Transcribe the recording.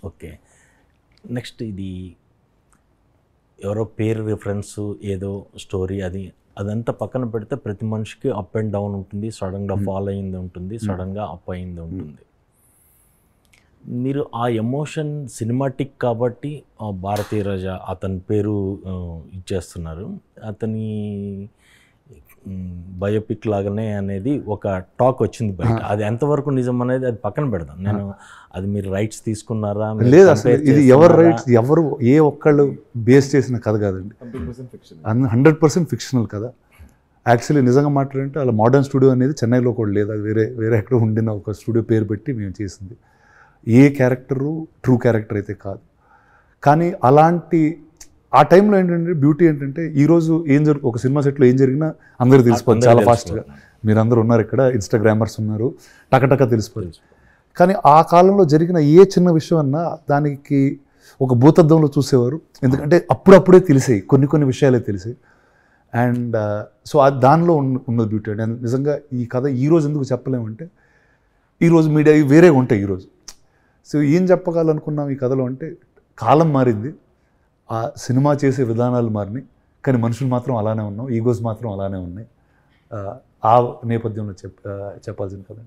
Okay. Next ఇది ఎవరో పేరు రిఫరెన్స్ ఏదో స్టోరీ అదంతా పక్కన పెడితే ప్రతి మనిషికి అప్ అండ్ డౌన్ ఉంటుంది, సడన్గా ఫాల్ అయ్యింది ఉంటుంది, సడన్గా అప్ అయ్యింది ఉంటుంది. మీరు ఆ ఎమోషన్ సినిమాటిక్ కాబట్టి భారతీ రాజా అతని పేరు ఇచ్చేస్తున్నారు. అతని బయోపిక్ లాగానే అనేది ఒక టాక్ వచ్చింది బయట. అది ఎంతవరకు నిజం అనేది అది పక్కన పెడదాం. నేను అది మీరు రైట్స్ తీసుకున్నారా? లేదు, అసలు ఇది ఎవరు రైట్స్, ఎవరు ఏ ఒక్కళ్ళు బేస్ చేసిన కథ కాదండి. 100% ఫిక్షనల్ కథ. యాక్చువల్లీ నిజంగా మాట్లాడంటే అలా మోడర్న్ స్టూడియో అనేది చెన్నైలో కూడా లేదు, అది వేరే ఎక్కడ ఉండిన ఒక స్టూడియో పేరు పెట్టి మేము చేసింది. ఏ క్యారెక్టరు ట్రూ క్యారెక్టర్ అయితే కాదు. కానీ అలాంటి ఆ టైంలో ఏంటంటే బ్యూటీ ఏంటంటే ఈరోజు ఒక సినిమా సెట్లో ఏం జరిగినా అందరూ తెలిసిపోతుంది చాలా ఫాస్ట్గా. మీరందరూ ఉన్నారు ఇక్కడ, ఇన్స్టాగ్రామర్స్ ఉన్నారు, టకటక తెలిసిపోతుంది. కానీ ఆ కాలంలో జరిగిన ఏ చిన్న విషయం అన్నా దానికి ఒక భూతద్దంలో చూసేవారు. ఎందుకంటే అప్పుడప్పుడే తెలిసాయి, కొన్ని విషయాలే తెలిసాయి. అండ్ సో దానిలో ఉన్నది బ్యూటీ అండి. నిజంగా ఈ కథ ఈరోజు ఎందుకు చెప్పలేమంటే ఈరోజు మీడియా వేరేగా ఉంటాయి ఈరోజు. సో ఏం చెప్పగలనుకున్నాం ఈ కథలో అంటే కాలం మారింది, ఆ సినిమా చేసే విధానాలు మారినాయి, కానీ మనుషులు మాత్రం అలానే ఉన్నాం, ఈగోస్ మాత్రం అలానే ఉన్నాయి. ఆ నేపథ్యంలో చెప్పాల్సిన కథ.